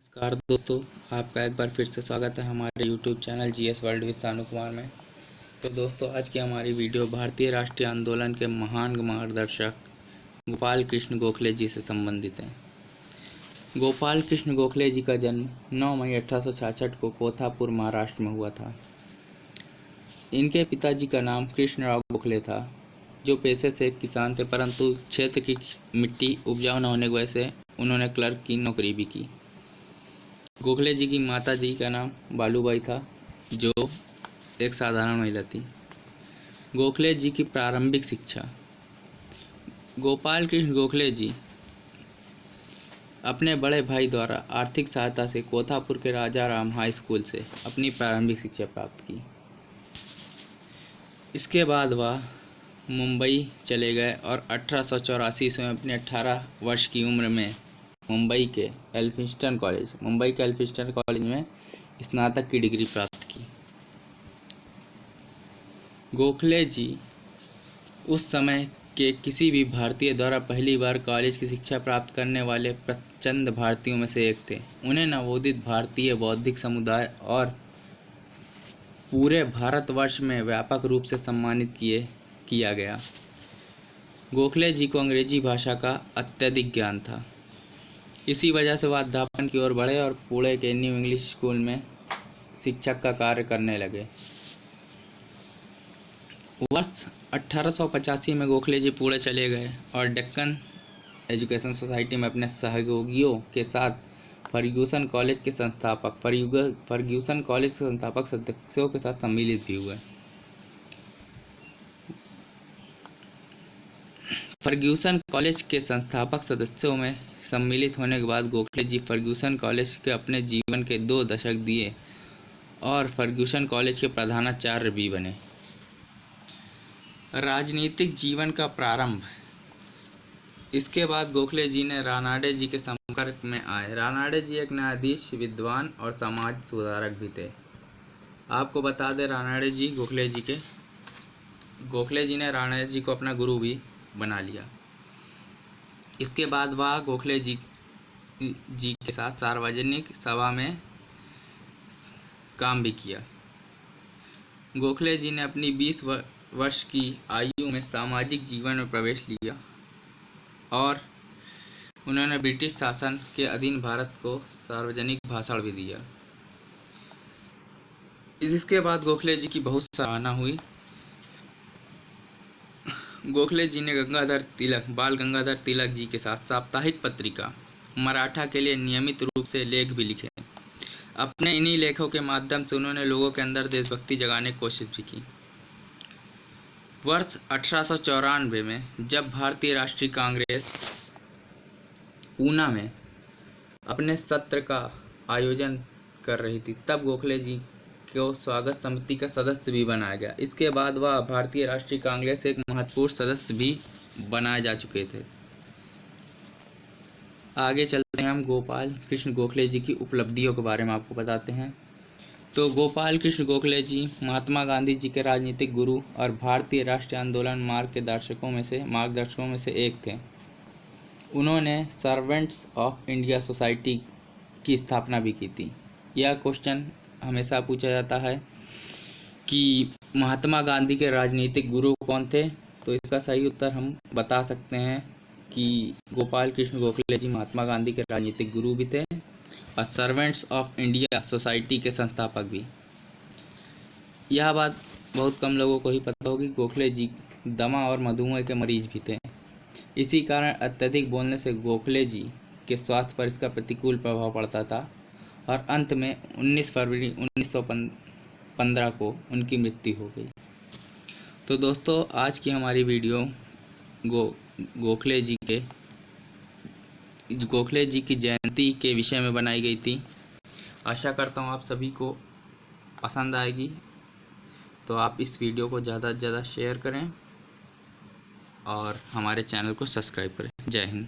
नमस्कार दोस्तों, आपका एक बार फिर से स्वागत है हमारे YouTube channel GS world with सानू कुमार में। तो दोस्तों, आज की हमारी वीडियो भारतीय राष्ट्रीय आंदोलन के महान मार्गदर्शक गोपाल कृष्ण गोखले जी से संबंधित है। गोपाल कृष्ण गोखले जी का जन्म 9 मई 1866 को कोथापुर, महाराष्ट्र में हुआ था। इनके पिताजी का नाम कृष्णराव गोखले था, जो पेशे से एक किसान थे, परंतु क्षेत्र की मिट्टी उपजाऊ न होने की वजह से उन्होंने क्लर्क की नौकरी भी की। गोखले जी की माता जी का नाम बालूबाई था, जो एक साधारण महिला थी। गोखले जी की प्रारंभिक शिक्षा। गोपाल कृष्ण गोखले जी अपने बड़े भाई द्वारा आर्थिक सहायता से कोथापुर के राजा राम हाई स्कूल से अपनी प्रारंभिक शिक्षा प्राप्त की। इसके बाद वह मुंबई चले गए और 1884 ईस्वी में अपने 18 वर्ष की उम्र में मुंबई के एल्फिंस्टन कॉलेज में स्नातक की डिग्री प्राप्त की। गोखले जी उस समय के किसी भी भारतीय द्वारा पहली बार कॉलेज की शिक्षा प्राप्त करने वाले प्रचंड भारतीयों में से एक थे। उन्हें नवोदित भारतीय बौद्धिक समुदाय और पूरे भारतवर्ष में व्यापक रूप से सम्मानित किया गया। गोखले जी को अंग्रेजी भाषा का अत्यधिक ज्ञान था। इसी वजह से वह अध्यापन की ओर बढ़े और पुणे के न्यू इंग्लिश स्कूल में शिक्षक का कार्य करने लगे। वर्ष 1885 में गोखले जी पुणे चले गए और डेक्कन एजुकेशन सोसाइटी में अपने सहयोगियों के साथ फर्ग्यूसन कॉलेज के संस्थापक सदस्यों के साथ सम्मिलित भी हुए। फर्ग्यूसन कॉलेज के संस्थापक सदस्यों में सम्मिलित होने के बाद गोखले जी फर्ग्यूसन कॉलेज के अपने जीवन के 2 दशक दिए और फर्ग्यूसन कॉलेज के प्रधानाचार्य भी बने। राजनीतिक जीवन का प्रारंभ। इसके बाद गोखले जी ने रानाडे जी के संपर्क में आए। रानाडे जी एक न्यायाधीश, विद्वान और समाज सुधारक भी थे। आपको बता दें, गोखले जी ने रानाडे जी को अपना गुरु भी बना लिया। इसके बाद वह गोखले जी के साथ सार्वजनिक सभा में काम भी किया। गोखले जी ने अपनी 20 वर्ष की आयु में सामाजिक जीवन में प्रवेश लिया और उन्होंने ब्रिटिश शासन के अधीन भारत को सार्वजनिक भाषण भी दिया। इसके बाद गोखले जी की बहुत सराहना हुई। गोखले जी ने बाल गंगाधर तिलक जी के साथ साप्ताहिक पत्रिका मराठा के लिए नियमित रूप से लेख भी लिखे। अपने इन्हीं लेखों के माध्यम से उन्होंने लोगों के अंदर देशभक्ति जगाने की कोशिश भी की। वर्ष 1894 में जब भारतीय राष्ट्रीय कांग्रेस पूना में अपने सत्र का आयोजन कर रही थी, तब गोखले जी को स्वागत समिति का सदस्य भी बनाया गया। इसके बाद वह भारतीय राष्ट्रीय कांग्रेस के एक महत्वपूर्ण सदस्य भी बनाए जा चुके थे। आगे चलते हैं, हम गोपाल कृष्ण गोखले जी की उपलब्धियों के बारे में आपको बताते हैं। तो गोपाल कृष्ण गोखले जी महात्मा गांधी जी के राजनीतिक गुरु और भारतीय राष्ट्रीय आंदोलन मार्गदर्शकों में से एक थे। उन्होंने सर्वेंट्स ऑफ इंडिया सोसाइटी की स्थापना भी की थी। यह क्वेश्चन हमेशा पूछा जाता है कि महात्मा गांधी के राजनीतिक गुरु कौन थे, तो इसका सही उत्तर हम बता सकते हैं कि गोपाल कृष्ण गोखले जी महात्मा गांधी के राजनीतिक गुरु भी थे और सर्वेंट्स ऑफ इंडिया सोसाइटी के संस्थापक भी। यह बात बहुत कम लोगों को ही पता होगी, गोखले जी दमा और मधुमेह के मरीज भी थे। इसी कारण अत्यधिक बोलने से गोखले जी के स्वास्थ्य पर इसका प्रतिकूल प्रभाव पड़ता था और अंत में 19 फरवरी 1915 को उनकी मृत्यु हो गई। तो दोस्तों, आज की हमारी वीडियो गोखले जी की जयंती के विषय में बनाई गई थी। आशा करता हूँ आप सभी को पसंद आएगी। तो आप इस वीडियो को ज़्यादा से ज़्यादा शेयर करें और हमारे चैनल को सब्सक्राइब करें। जय हिंद।